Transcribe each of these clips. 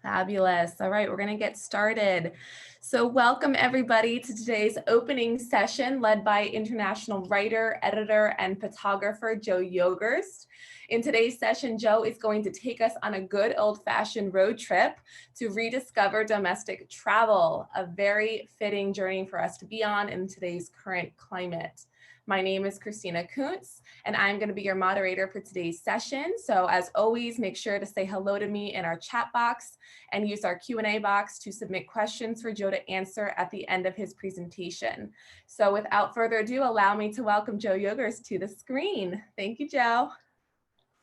Fabulous. All right, we're going to get started. So welcome everybody to today's opening session led by international writer, editor, and photographer Joe Yogerst. In today's session, Joe is going to take us on a good old-fashioned road trip to rediscover domestic travel, a very fitting journey for us to be on in today's current climate. My name is Christina Kuntz, and I'm going to be your moderator for today's session. So as always, make sure to say hello to me in our chat box and use our Q&A box to submit questions for Joe to answer at the end of his presentation. So without further ado, allow me to welcome Joe Yogerst to the screen. Thank you, Joe.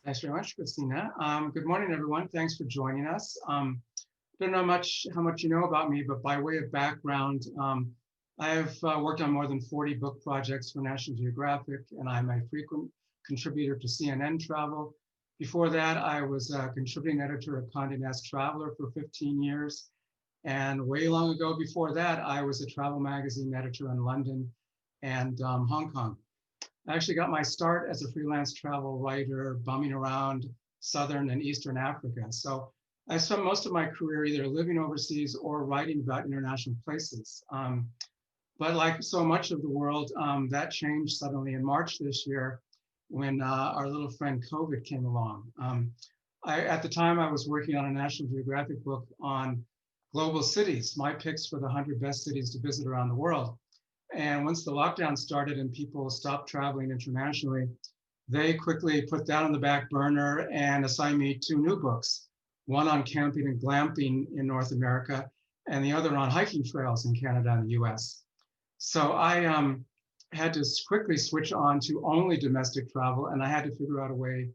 Thanks very much, Christina. Good morning, everyone. Thanks for joining us. Don't know how much you know about me, but by way of background, I've worked on more than 40 book projects for National Geographic, and I'm a frequent contributor to CNN Travel. Before that, I was a contributing editor of Condé Nast Traveler for 15 years. And way long ago before that, I was a travel magazine editor in London and Hong Kong. I actually got my start as a freelance travel writer, bumming around Southern and Eastern Africa. So I spent most of my career either living overseas or writing about international places. But like so much of the world, that changed suddenly in March this year when our little friend COVID came along. At the time, I was working on a National Geographic book on global cities, my picks for the 100 best cities to visit around the world. And once the lockdown started and people stopped traveling internationally, they quickly put that on the back burner and assigned me 2 new books, one on camping and glamping in North America, and the other on hiking trails in Canada and the US. So I had to quickly switch on to only domestic travel, and I had to figure out a way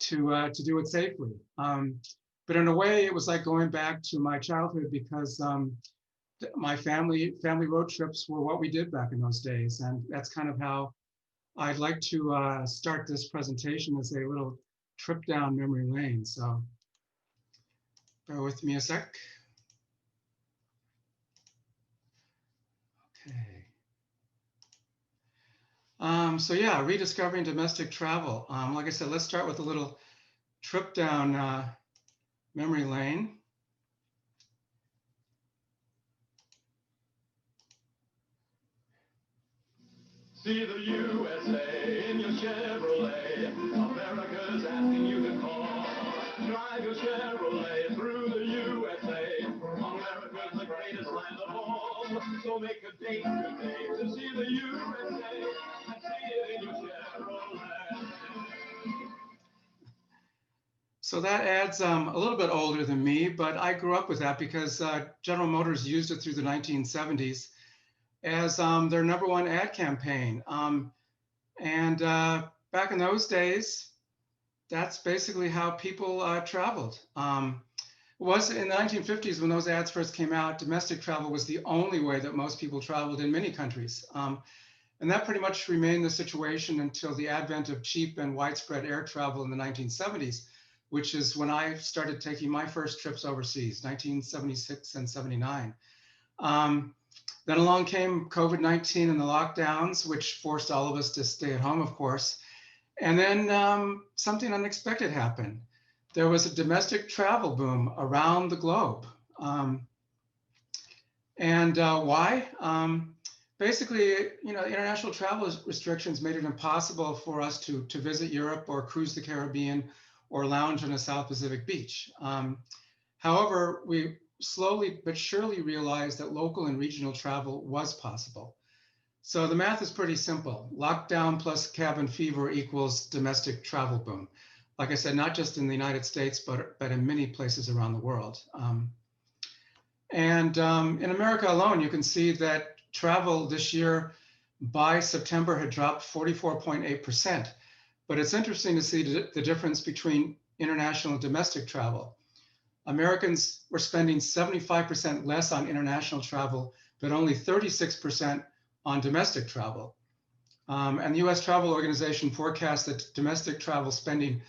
to do it safely. But in a way, it was like going back to my childhood because my family road trips were what we did back in those days. And that's kind of how I'd like to start this presentation as a little trip down memory lane. So bear with me a sec. Okay. So yeah, rediscovering domestic travel. Like I said, let's start with a little trip down memory lane. See the USA in your Chevrolet. America's asking you to call. Drive your Chevrolet through the USA. America's the greatest land of all. So make a date today to see the USA and see it in your Chevrolet. So that adds a little bit older than me, but I grew up with that because General Motors used it through the 1970s as their #1 ad campaign. And back in those days, that's basically how people traveled. It was in the 1950s when those ads first came out, domestic travel was the only way that most people traveled in many countries. And that pretty much remained the situation until the advent of cheap and widespread air travel in the 1970s, which is when I started taking my first trips overseas, 1976 and 79. Then along came COVID-19 and the lockdowns, which forced all of us to stay at home, of course. And then something unexpected happened. There was a domestic travel boom around the globe. Why? Basically, international travel restrictions made it impossible for us to visit Europe or cruise the Caribbean or lounge on a South Pacific beach. However, we slowly but surely realized that local and regional travel was possible. So the math is pretty simple. Lockdown plus cabin fever equals domestic travel boom. Like I said, not just in the United States, but in many places around the world. In America alone, you can see that travel this year by September had dropped 44.8%. But it's interesting to see the difference between international and domestic travel. Americans were spending 75% less on international travel, but only 36% on domestic travel. And the US Travel Organization forecasts that domestic travel spending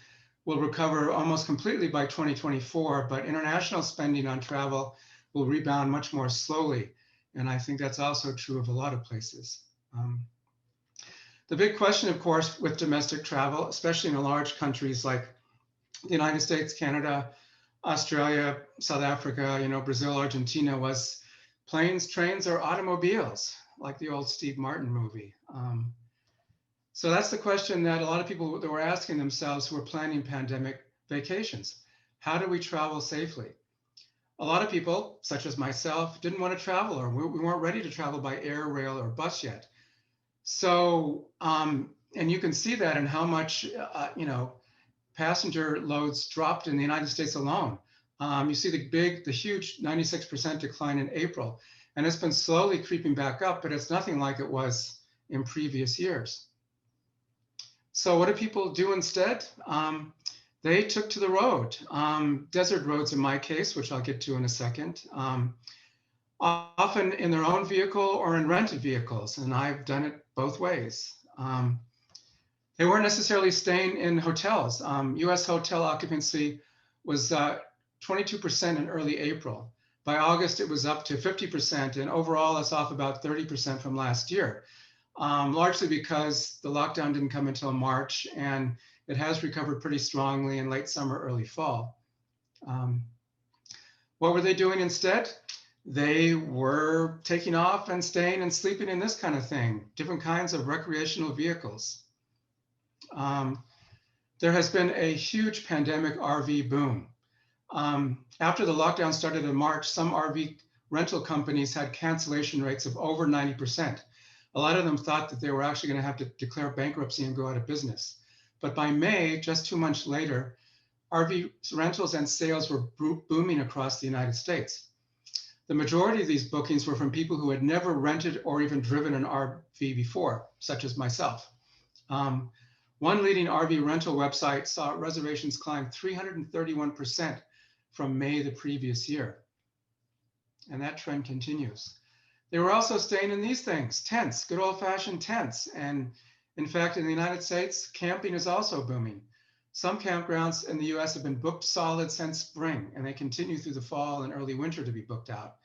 will recover almost completely by 2024, but international spending on travel will rebound much more slowly. And I think that's also true of a lot of places. The big question, of course, with domestic travel, especially in large countries like the United States, Canada, Australia, South Africa, Brazil, Argentina, was planes, trains, or automobiles, like the old Steve Martin movie. So that's the question that a lot of people that were asking themselves who were planning pandemic vacations. How do we travel safely? A lot of people, such as myself, didn't want to travel, or we weren't ready to travel by air, rail, or bus yet. So, and you can see that in how much, passenger loads dropped in the United States alone. You see the huge 96% decline in April, and it's been slowly creeping back up, but it's nothing like it was in previous years. So what do people do instead? They took to the road, desert roads in my case, which I'll get to in a second, often in their own vehicle or in rented vehicles, and I've done it both ways. They weren't necessarily staying in hotels. US hotel occupancy was 22% in early April. By August, it was up to 50%, and overall it's off about 30% from last year, largely because the lockdown didn't come until March, and it has recovered pretty strongly in late summer, early fall. What were they doing instead? They were taking off and staying and sleeping in this kind of thing, different kinds of recreational vehicles. There has been a huge pandemic RV boom. After the lockdown started in March, some RV rental companies had cancellation rates of over 90%. A lot of them thought that they were actually going to have to declare bankruptcy and go out of business. But by May, just 2 months later, RV rentals and sales were booming across the United States. The majority of these bookings were from people who had never rented or even driven an RV before, such as myself. One leading RV rental website saw reservations climb 331% from May the previous year. And that trend continues. They were also staying in these things, tents, good old-fashioned tents. And in fact, in the United States, camping is also booming. Some campgrounds in the US have been booked solid since spring, and they continue through the fall and early winter to be booked out.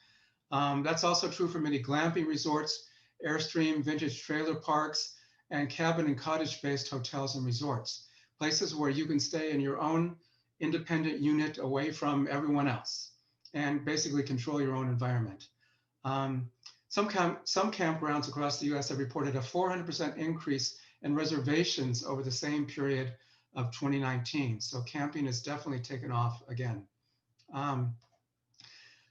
That's also true for many glamping resorts, Airstream, vintage trailer parks, and cabin and cottage-based hotels and resorts, places where you can stay in your own independent unit away from everyone else and basically control your own environment. Some campgrounds across the US have reported a 400% increase in reservations over the same period of 2019. So camping has definitely taken off again.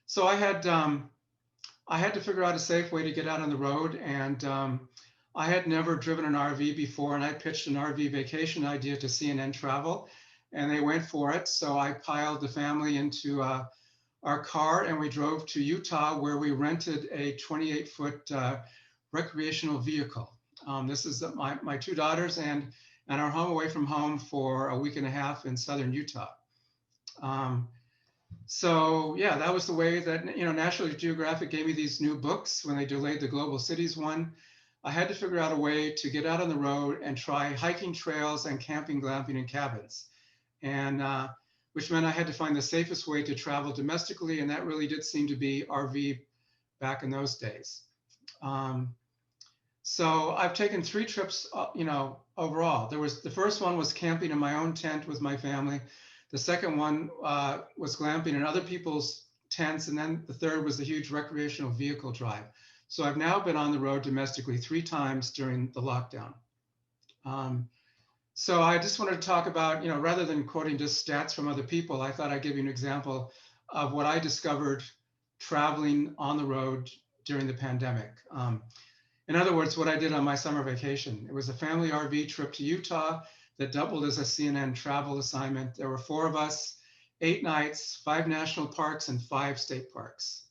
So I had to figure out a safe way to get out on the road, and I had never driven an RV before, and I pitched an RV vacation idea to CNN Travel, and they went for it. So I piled the family into our car, and we drove to Utah, where we rented a 28-foot recreational vehicle. This is my two daughters and our home away from home for a week and a half in southern Utah. So yeah, that was the way that, National Geographic gave me these new books when they delayed the Global Cities one. I had to figure out a way to get out on the road and try hiking trails and camping, glamping, and cabins. And which meant I had to find the safest way to travel domestically. And that really did seem to be RV back in those days. So I've taken 3 trips, overall. The first one was camping in my own tent with my family. The second one was glamping in other people's tents. And then the third was the huge recreational vehicle drive. So I've now been on the road domestically 3 times during the lockdown. So I just wanted to talk about, rather than quoting just stats from other people, I thought I'd give you an example of what I discovered traveling on the road during the pandemic. In other words, what I did on my summer vacation. It was a family RV trip to Utah that doubled as a CNN travel assignment. There were 4 of us, 8 nights, 5 national parks, and 5 state parks.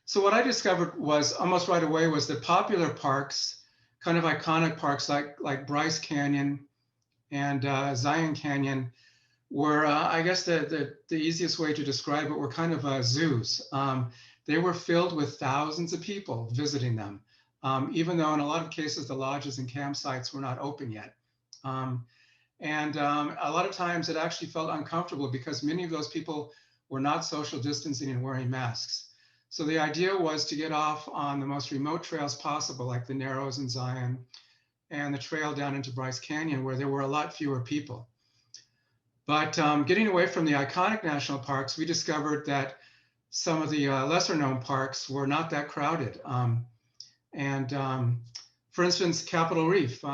So what I discovered was almost right away was that popular parks, kind of iconic parks like Bryce Canyon and Zion Canyon, were, I guess the easiest way to describe it, were kind of zoos. They were filled with thousands of people visiting them, even though in a lot of cases the lodges and campsites were not open yet. And a lot of times it actually felt uncomfortable because many of those people were not social distancing and wearing masks. So the idea was to get off on the most remote trails possible, like the Narrows in Zion and the trail down into Bryce Canyon, where there were a lot fewer people. But getting away from the iconic national parks, we discovered that some of the lesser known parks were not that crowded. For instance, Capitol Reef,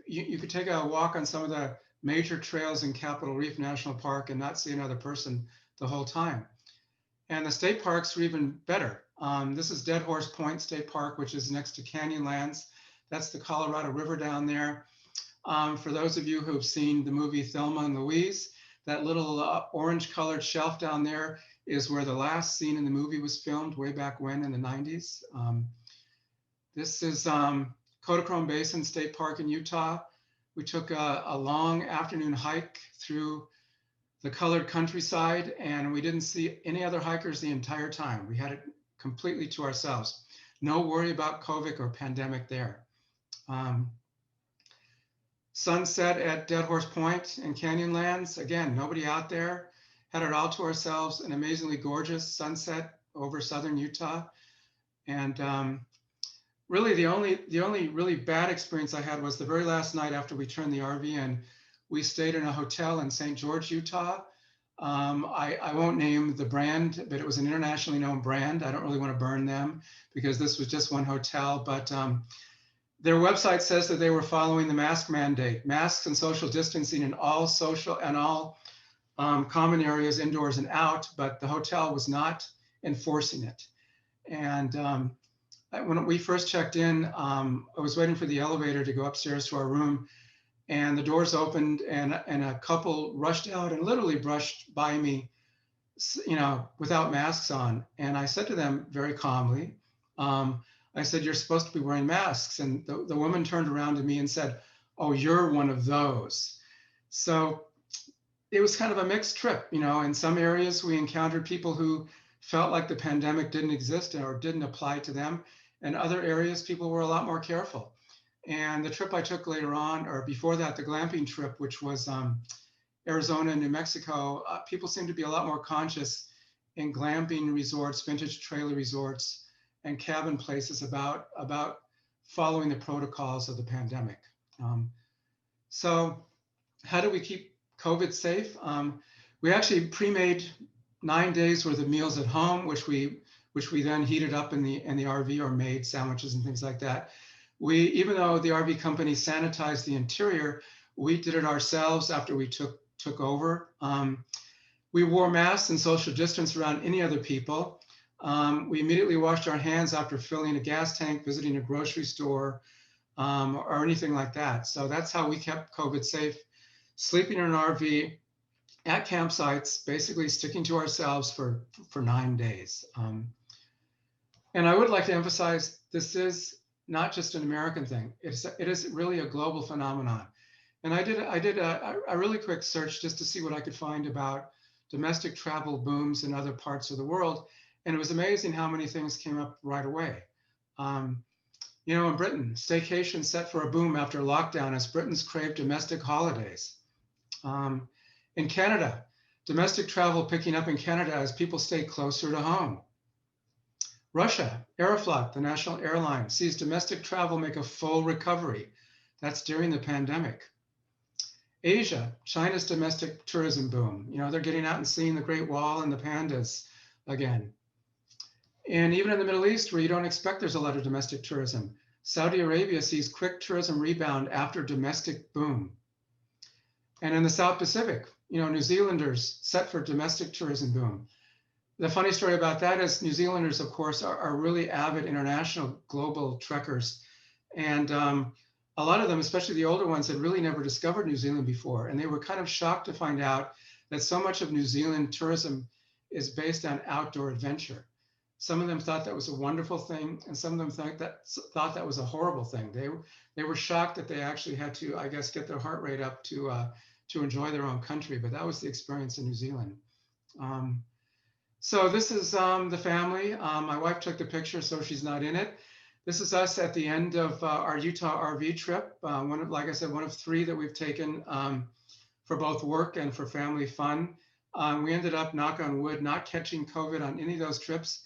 you could take a walk on some of the major trails in Capitol Reef National Park and not see another person the whole time. And the state parks were even better. This is Dead Horse Point State Park, which is next to Canyonlands. That's the Colorado River down there. For those of you who have seen the movie Thelma and Louise, that little orange colored shelf down there is where the last scene in the movie was filmed way back when in the 90s. This is Kodachrome Basin State Park in Utah. We took a long afternoon hike through the colored countryside, and we didn't see any other hikers the entire time. We had it completely to ourselves. No worry about COVID or pandemic there. Sunset at Dead Horse Point and Canyonlands, again, nobody out there. Had it all to ourselves, an amazingly gorgeous sunset over southern Utah. And really the only really bad experience I had was the very last night after we turned the RV in. We stayed in a hotel in St. George, Utah. I won't name the brand, but it was an internationally known brand. I don't really want to burn them because this was just one hotel, but their website says that they were following the mask mandate, masks and social distancing in all social and all common areas, indoors and out, but the hotel was not enforcing it. And when we first checked in, I was waiting for the elevator to go upstairs to our room, and the doors opened and a couple rushed out and literally brushed by me, you know, without masks on. And I said to them very calmly, I said, "You're supposed to be wearing masks." And the woman turned around to me and said, "Oh, you're one of those." So it was kind of a mixed trip. You know, in some areas we encountered people who felt like the pandemic didn't exist or didn't apply to them. In other areas, people were a lot more careful. And the trip I took later on, or before that, the glamping trip, which was Arizona and New Mexico, people seemed to be a lot more conscious in glamping resorts, vintage trailer resorts, and cabin places about following the protocols of the pandemic. So how do we keep COVID safe? We actually pre-made 9 days worth of meals at home, which we then heated up in the RV or made sandwiches and things like that. Even though the RV company sanitized the interior, we did it ourselves after we took over. We wore masks and social distance around any other people. We immediately washed our hands after filling a gas tank, visiting a grocery store, or anything like that. So that's how we kept COVID safe, sleeping in an RV at campsites, basically sticking to ourselves for 9 days. And I would like to emphasize, this is not just an American thing. It is really a global phenomenon. And I did a really quick search just to see what I could find about domestic travel booms in other parts of the world. And it was amazing how many things came up right away. You know, in Britain, staycation set for a boom after lockdown as Britons crave domestic holidays. In Canada, domestic travel picking up in Canada as people stay closer to home. Russia, Aeroflot, the national airline, sees domestic travel make a full recovery. That's during the pandemic. Asia, China's domestic tourism boom. You know, they're getting out and seeing the Great Wall and the pandas again. And even in the Middle East, where you don't expect there's a lot of domestic tourism, Saudi Arabia sees quick tourism rebound after domestic boom. And in the South Pacific, you know, New Zealanders set for domestic tourism boom. The funny story about that is New Zealanders, of course, are really avid international global trekkers. And a lot of them, especially the older ones, had really never discovered New Zealand before. And they were kind of shocked to find out that so much of New Zealand tourism is based on outdoor adventure. Some of them thought that was a wonderful thing, and some of them thought that was a horrible thing. They were shocked that they actually had to, I guess, get their heart rate up to enjoy their own country. But that was the experience in New Zealand. So this is the family. My wife took the picture, so she's not in it. This is us at the end of our Utah RV trip. Like I said, one of 3 that we've taken for both work and for family fun. We ended up, knock on wood, not catching COVID on any of those trips.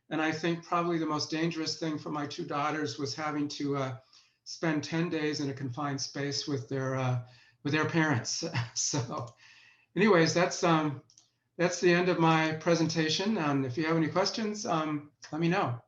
And I think probably the most dangerous thing for my 2 daughters was having to spend 10 days in a confined space with their parents. So anyways, that's the end of my presentation. And if you have any questions, let me know.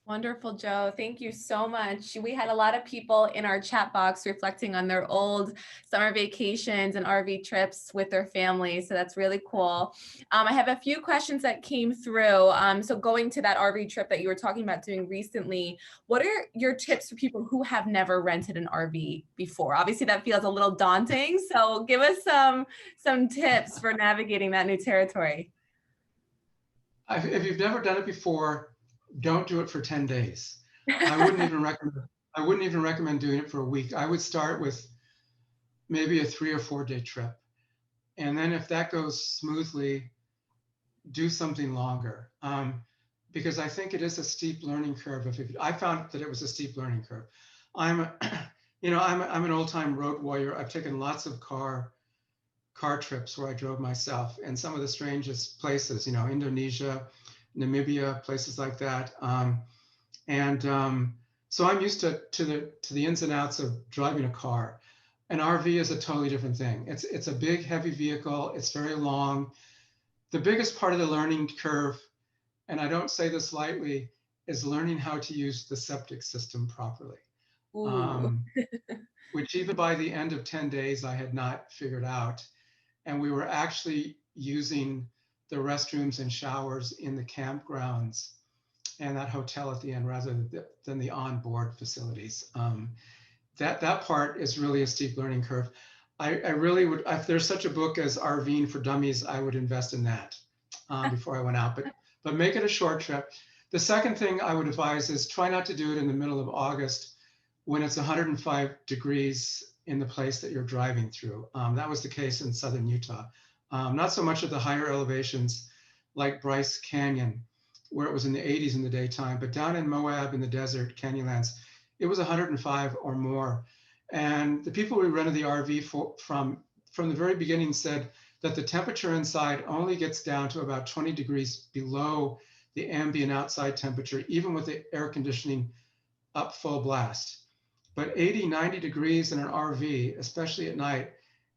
Wonderful, Joe. Thank you so much. We had a lot of people in our chat box reflecting on their old summer vacations and RV trips with their families. So that's really cool. I have a few questions that came through. So going to that RV trip that you were talking about doing recently, what are your tips for people who have never rented an RV before? Obviously, that feels a little daunting. So give us some tips for navigating that new territory. If you've never done it before, don't do it for 10 days. I wouldn't even recommend doing it for a week. I would start with maybe a 3 or 4 day trip. And then if that goes smoothly, do something longer. Because I think it is a steep learning curve. I found that it was a steep learning curve. I'm an old time road warrior. I've taken lots of car trips where I drove myself in some of the strangest places, Indonesia, Namibia, places like that. So I'm used to the ins and outs of driving a car. An RV is a totally different thing. It's a big, heavy vehicle. It's very long. The biggest part of the learning curve, and I don't say this lightly, is learning how to use the septic system properly. Which even by the end of 10 days, I had not figured out. And we were actually using the restrooms and showers in the campgrounds and that hotel at the end rather than the onboard facilities. That part is really a steep learning curve. I really would, if there's such a book as RVing for Dummies, I would invest in that before I went out, but make it a short trip. The second thing I would advise is try not to do it in the middle of August when it's 105 degrees in the place that you're driving through. That was the case in southern Utah. Not so much at the higher elevations like Bryce Canyon, where it was in the 80s in the daytime, but down in Moab in the desert, Canyonlands, it was 105 or more. And the people we rented the RV from the very beginning said that the temperature inside only gets down to about 20 degrees below the ambient outside temperature, even with the air conditioning up full blast. But 80, 90 degrees in an RV, especially at night,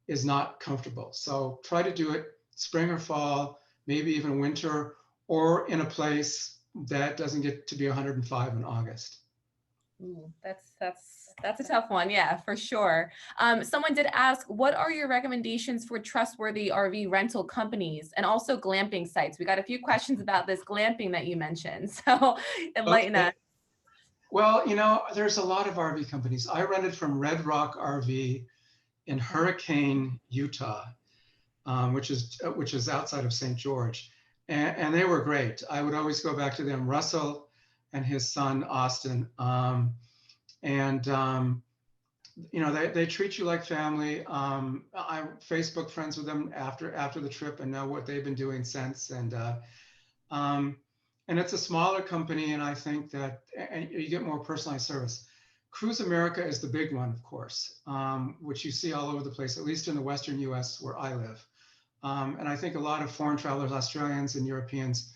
is not comfortable. So try to do it spring or fall, maybe even winter, or in a place that doesn't get to be 105 in August. Ooh, that's a tough one. Yeah, for sure. Someone did ask, what are your recommendations for trustworthy RV rental companies and also glamping sites? We got a few questions about this glamping that you mentioned. So enlighten us. Well, there's a lot of RV companies. I rented from Red Rock RV in Hurricane, Utah, which is outside of St. George, and they were great. I would always go back to them. Russell and his son Austin, they treat you like family. I'm Facebook friends with them after the trip and know what they've been doing since. And it's a smaller company, and I think that you get more personalized service. Cruise America is the big one, of course, which you see all over the place, at least in the Western US where I live. And I think a lot of foreign travelers, Australians and Europeans,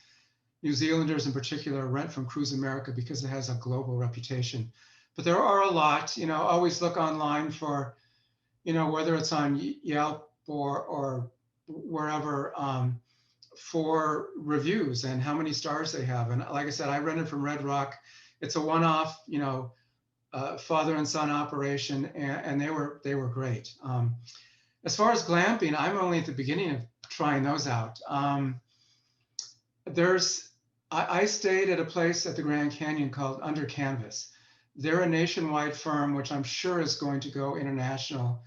New Zealanders in particular, rent from Cruise America because it has a global reputation. But there are a lot, always look online for, whether it's on Yelp or wherever, for reviews and how many stars they have. And like I said, I rented from Red Rock. It's a one-off, father and son operation, and they were great. As far as glamping, I'm only at the beginning of trying those out. I stayed at a place at the Grand Canyon called Under Canvas. They're a nationwide firm, which I'm sure is going to go international.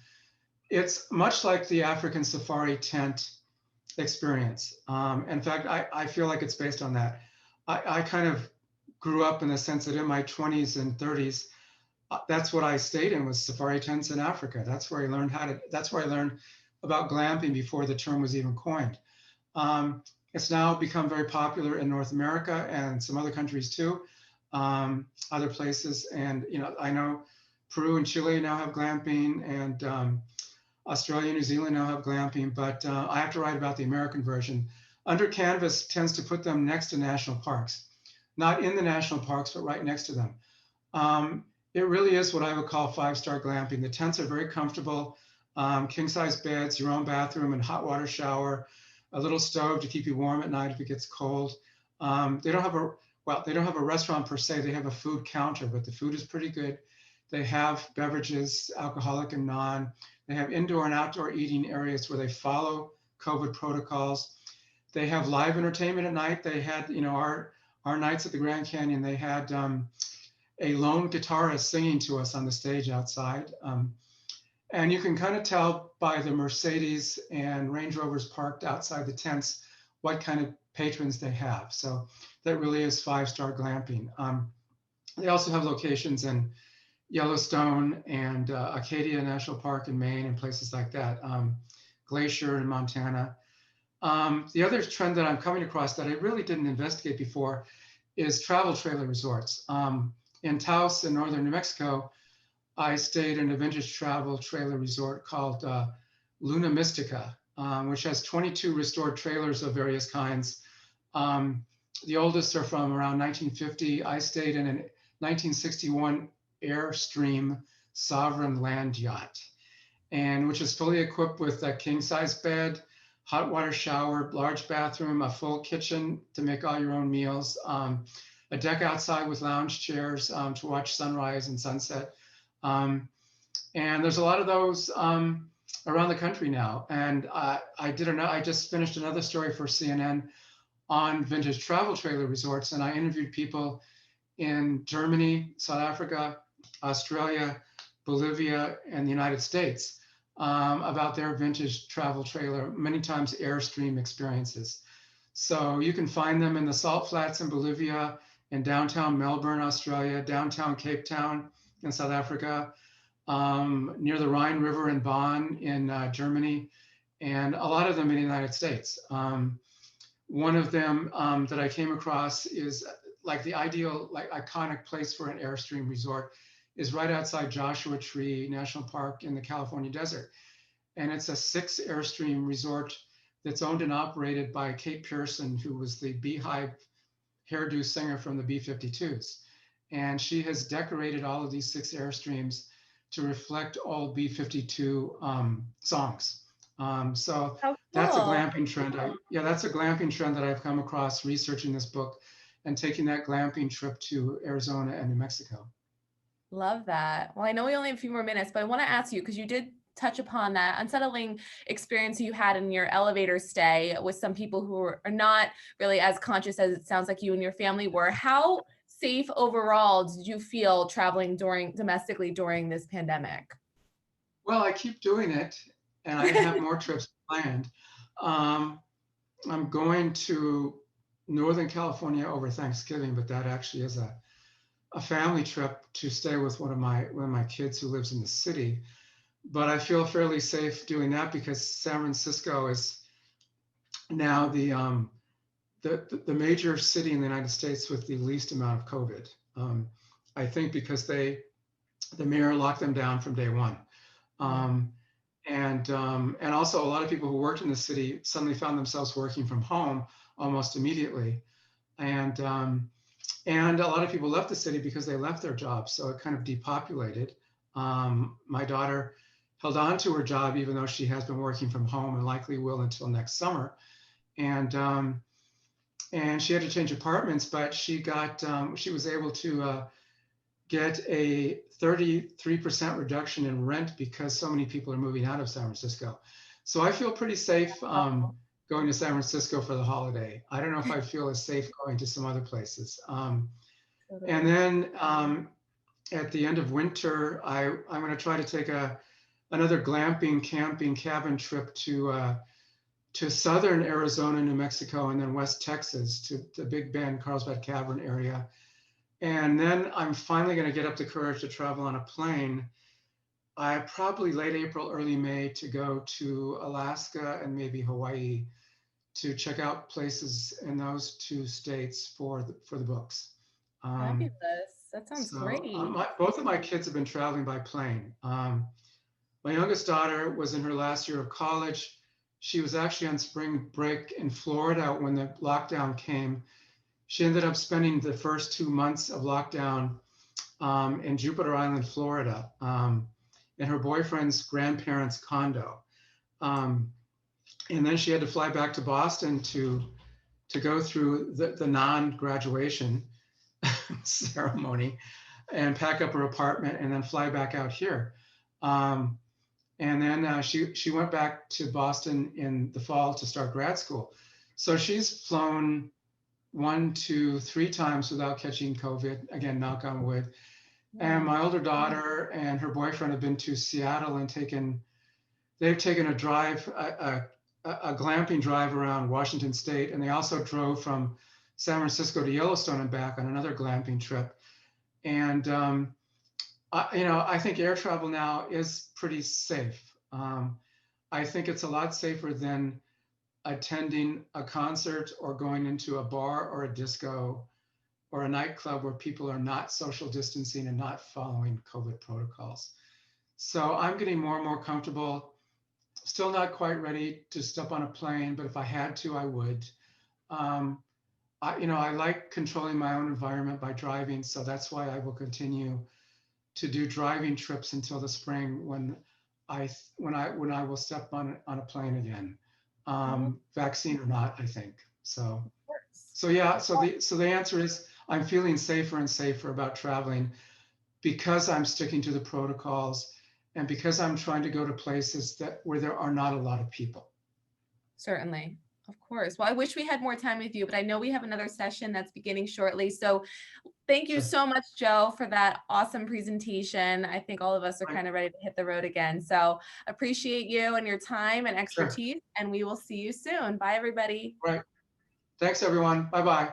It's much like the African safari tent experience. In fact, I feel like it's based on that. I kind of grew up in the sense that in my 20s and 30s, that's what I stayed in, was safari tents in Africa. That's where I learned about glamping before the term was even coined. It's now become very popular in North America and some other countries too, other places. And I know Peru and Chile now have glamping, and Australia and New Zealand now have glamping, but I have to write about the American version. Under Canvas tends to put them next to national parks, not in the national parks, but right next to them. It really is what I would call 5-star glamping. The tents are very comfortable. king size beds, your own bathroom and hot water shower, a little stove to keep you warm at night if it gets cold. They don't have they don't have a restaurant per se. They have a food counter, but the food is pretty good. They have beverages, alcoholic and non. They have indoor and outdoor eating areas where they follow COVID protocols. They have live entertainment at night. They had, our nights at the Grand Canyon, they had a lone guitarist singing to us on the stage outside. And you can kind of tell by the Mercedes and Range Rovers parked outside the tents what kind of patrons they have. So that really is 5-star glamping. They also have locations in Yellowstone and Acadia National Park in Maine and places like that, Glacier in Montana. The other trend that I'm coming across that I really didn't investigate before is travel trailer resorts. In Taos in northern New Mexico, I stayed in a vintage travel trailer resort called Luna Mystica, which has 22 restored trailers of various kinds. The oldest are from around 1950. I stayed in a 1961 Airstream Sovereign land yacht, and which is fully equipped with a king size bed, hot water shower, large bathroom, a full kitchen to make all your own meals, a deck outside with lounge chairs to watch sunrise and sunset. And there's a lot of those around the country now. And I just finished another story for CNN on vintage travel trailer resorts, and I interviewed people in Germany, South Africa, Australia, Bolivia, and the United States about their vintage travel trailer, many times Airstream experiences. So you can find them in the salt flats in Bolivia, in downtown Melbourne, Australia, downtown Cape Town in South Africa, near the Rhine River in Bonn in Germany, and a lot of them in the United States. One of them that I came across is like the ideal, like iconic place for an Airstream resort is right outside Joshua Tree National Park in the California desert. And it's a 6 Airstream resort that's owned and operated by Kate Pearson, who was the Beehive hairdo singer from the B-52s. And she has decorated all of these 6 Airstreams to reflect all B-52 songs. So How that's a cool. glamping trend. That's a glamping trend that I've come across researching this book and taking that glamping trip to Arizona and New Mexico. Love that. Well, I know we only have a few more minutes, but I want to ask you, because you did touch upon that unsettling experience you had in your elevator stay with some people who are not really as conscious as it sounds like you and your family were. How safe overall did you feel traveling domestically during this pandemic? Well, I keep doing it, and I have more trips planned. I'm going to Northern California over Thanksgiving, but that actually is a family trip to stay with one of my kids who lives in the city. But I feel fairly safe doing that because San Francisco is now the major city in the United States with the least amount of COVID. I think because the mayor locked them down from day one. And also a lot of people who worked in the city suddenly found themselves working from home almost immediately. And a lot of people left the city because they left their jobs. So it kind of depopulated. My daughter held on to her job, even though she has been working from home and likely will until next summer. And she had to change apartments, but she was able to get a 33% reduction in rent because so many people are moving out of San Francisco. So I feel pretty safe going to San Francisco for the holiday. I don't know if I feel as safe going to some other places. And then at the end of winter, I'm going to try to take another glamping, camping, cabin trip to southern Arizona, New Mexico, and then West Texas to the Big Bend, Carlsbad Cavern area. And then I'm finally going to get up the courage to travel on a plane. Probably late April, early May to go to Alaska and maybe Hawaii to check out places in those 2 states for the books. Fabulous. That sounds great. Both of my kids have been traveling by plane. My youngest daughter was in her last year of college. She was actually on spring break in Florida when the lockdown came. She ended up spending the first 2 months of lockdown in Jupiter Island, Florida. in her boyfriend's grandparents' condo. And then she had to fly back to Boston to go through the non-graduation ceremony and pack up her apartment and then fly back out here. And then she went back to Boston in the fall to start grad school. So she's flown 1, 2, 3 times without catching COVID, again, knock on wood. And my older daughter and her boyfriend have been to Seattle and they've taken a drive, a glamping drive around Washington State. And they also drove from San Francisco to Yellowstone and back on another glamping trip. And, I think air travel now is pretty safe. I think it's a lot safer than attending a concert or going into a bar or a disco or a nightclub where people are not social distancing and not following COVID protocols. So I'm getting more and more comfortable. Still not quite ready to step on a plane, but if I had to, I would. I like controlling my own environment by driving, so that's why I will continue to do driving trips until the spring when I will step on a plane again, vaccine or not, I think. So yeah. So the answer is I'm feeling safer and safer about traveling because I'm sticking to the protocols and because I'm trying to go to places where there are not a lot of people. Certainly. Of course. Well, I wish we had more time with you, but I know we have another session that's beginning shortly. So thank you so much, Joe, for that awesome presentation. I think all of us are kind of ready to hit the road again. So appreciate you and your time and expertise, and we will see you soon. Bye, everybody. Right. Thanks, everyone. Bye-bye.